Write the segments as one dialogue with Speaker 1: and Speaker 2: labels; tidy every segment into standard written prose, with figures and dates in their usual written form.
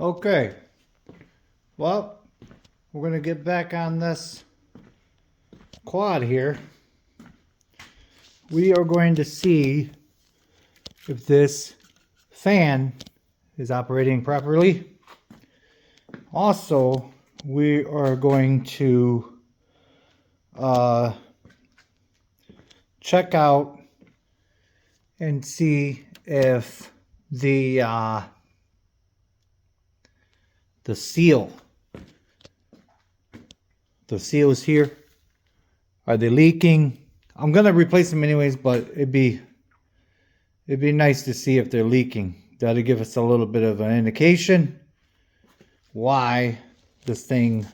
Speaker 1: Okay, well, we're going to get back on this quad here. We are going to see if this fan is operating properly. Also, we are going to check out and see if the seals here, are they leaking? I'm gonna replace them anyways, but it'd be nice to see if they're leaking. That'll give us a little bit of an indication why this thing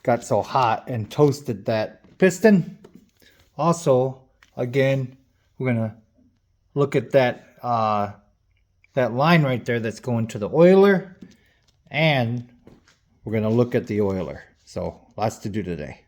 Speaker 1: got so hot and toasted that piston. Also, again, we're gonna look at that that line right there that's going to the oiler, and we're gonna look at the oiler. So lots to do today.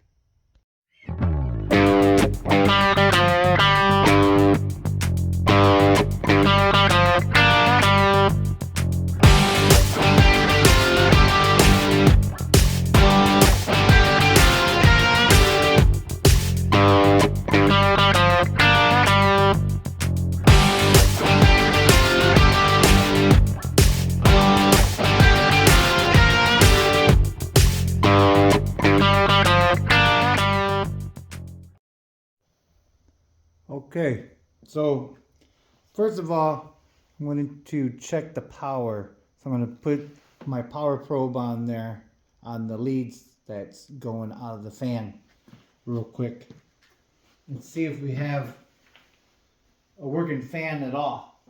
Speaker 1: Okay, so first of all, I'm going to check the power. So I'm going to put my power probe on there on the leads that's going out of the fan real quick and see if we have a working fan at all.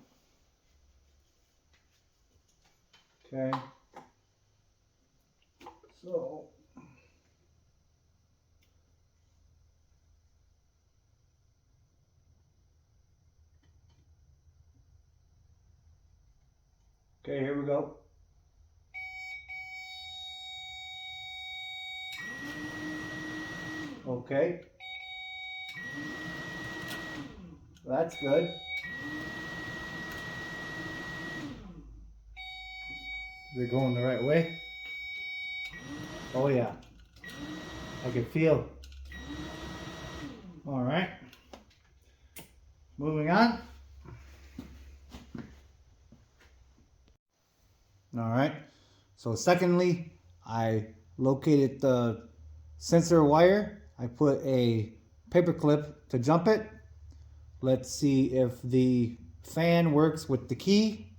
Speaker 1: Okay, so okay, here we go. Okay. That's good. They're going the right way. Oh yeah. I can feel. All right. Moving on. All right. So secondly, I located the sensor wire. I put a paper clip to jump it. Let's see if the fan works with the key.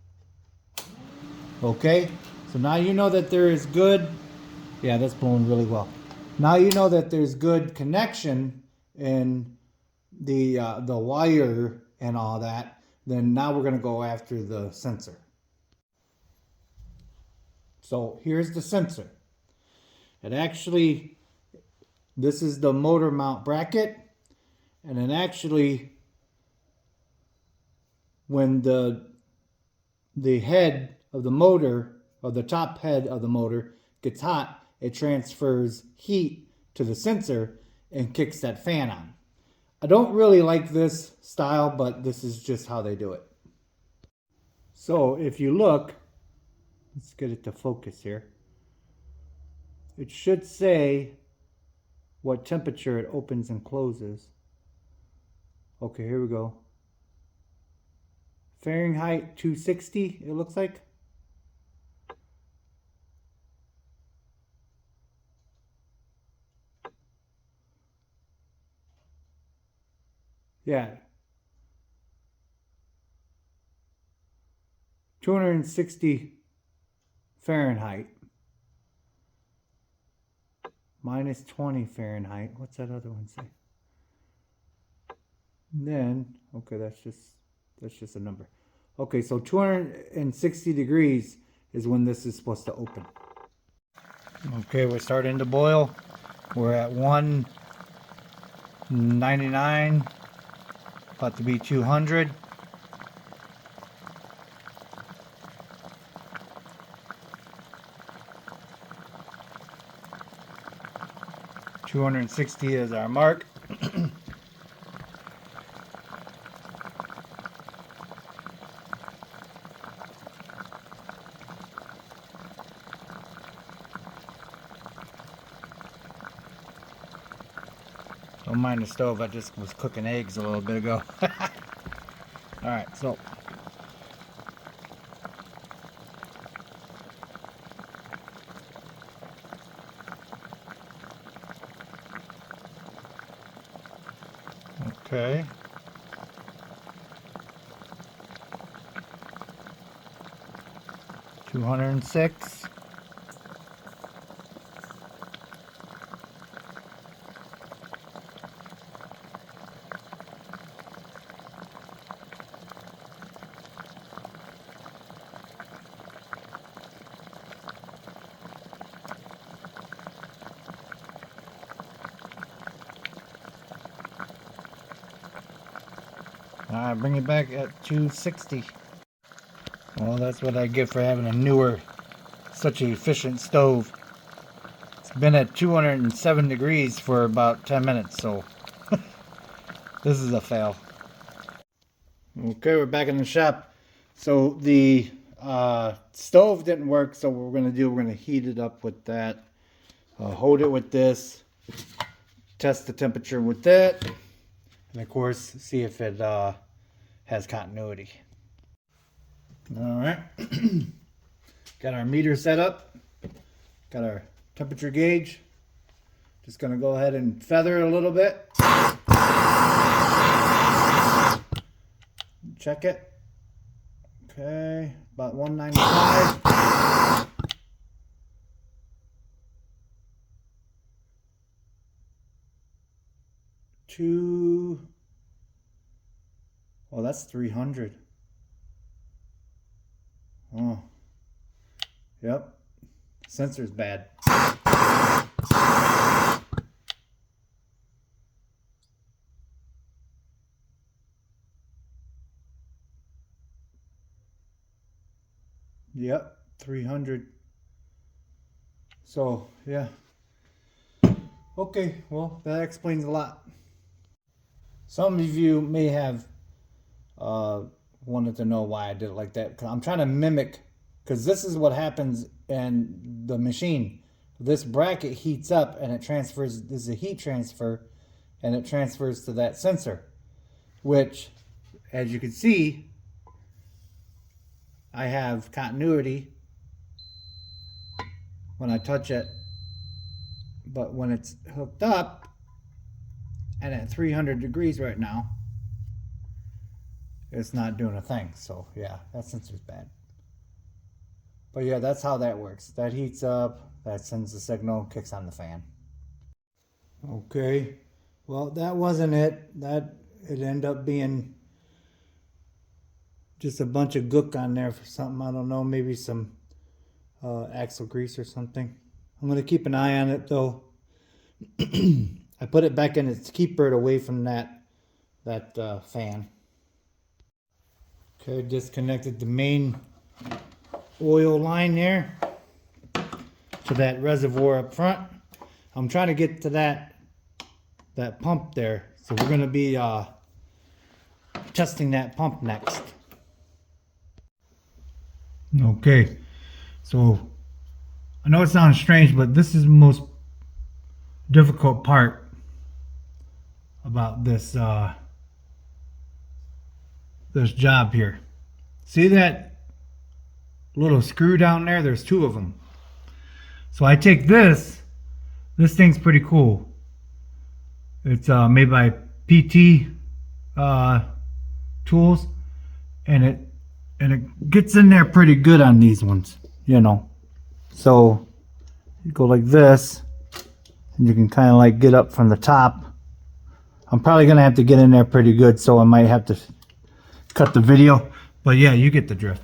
Speaker 1: Okay. So now you know that there is good. Yeah, that's blowing really well. Now you know that there's good connection in the wire and all that. Then now we're going to go after the sensor. So here's the sensor. It actually, this is the motor mount bracket, and then actually when the head of the motor, or the top head of the motor gets hot, it transfers heat to the sensor and kicks that fan on. I don't really like this style, but this is just how they do it. So if you look, let's get it to focus here. It should say what temperature it opens and closes. Okay, here we go. Fahrenheit 260, it looks like. Yeah. 260 Fahrenheit. Minus 20 Fahrenheit. What's that other one say? And then, okay, that's just a number. Okay, so 260 degrees is when this is supposed to open. Okay, we're starting to boil. We're at 199, about to be 200. $260 is our mark. Don't mind the stove, I just was cooking eggs a little bit ago. Alright, so okay. $206. Alright, bring it back at 260. Well, that's what I get for having a newer, such an efficient stove. It's been at 207 degrees for about 10 minutes, so this is a fail. Okay, we're back in the shop. So the stove didn't work, so what we're going to do, we're going to heat it up with that. Hold it with this. Test the temperature with that. And of course, see if it has continuity. Alright. Got our meter set up. Got our temperature gauge. Just going to go ahead and feather it a little bit. Check it. Okay, about 195. Well, that's 300. Oh, yep. Sensor's bad. Yep, 300. So, yeah. Okay, well, that explains a lot. Some of you may have wanted to know why I did it like that. Cause I'm trying to mimic, because this is what happens in the machine. This bracket heats up and it transfers, this is a heat transfer, and it transfers to that sensor, which, as you can see, I have continuity when I touch it, but when it's hooked up and at 300 degrees right now, it's not doing a thing. So yeah, that sensor's bad. But yeah, that's how that works. That heats up, that sends the signal, kicks on the fan. Okay, well, that wasn't it. That it ended up being just a bunch of gook on there for something. I don't know, maybe some axle grease or something. I'm going to keep an eye on it though. I put it back in its keeper it away from that fan. Okay, disconnected the main oil line there to that reservoir up front. I'm trying to get to that pump there, so we're going to be testing that pump next. Okay, so I know it sounds strange, but this is the most difficult part about this this job here. See that little screw down there? There's two of them. So I take this thing's pretty cool. It's made by PT tools, and it gets in there pretty good on these ones, you know. So you go like this, and you can kind of like get up from the top. I'm probably gonna have to get in there pretty good, so I might have to cut the video, but yeah, you get the drift.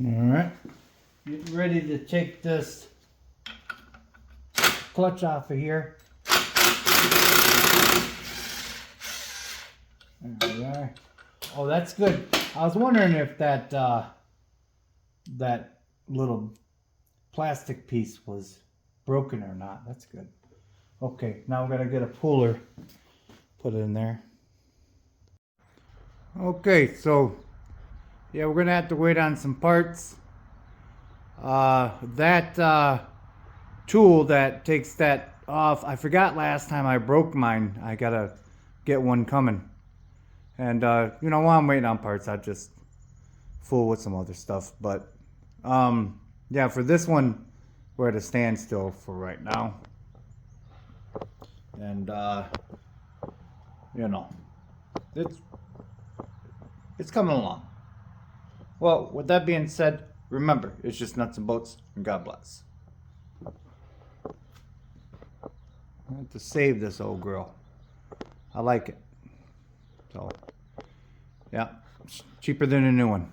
Speaker 1: All right, getting ready to take this clutch off of here. There we are. Oh, that's good. I was wondering if that that little plastic piece was broken or not. That's good. Okay, now we're gonna get a puller, put it in there. Okay, so yeah, we're gonna have to wait on some parts. That tool that takes that off. I forgot last time I broke mine. I gotta get one coming. And you know, while I'm waiting on parts, I just fool with some other stuff. But yeah, for this one, we're at a standstill for right now. And you know, it's coming along. Well, with that being said, remember, it's just nuts and bolts, and God bless. I have to save this old girl. I like it. So, yeah, it's cheaper than a new one.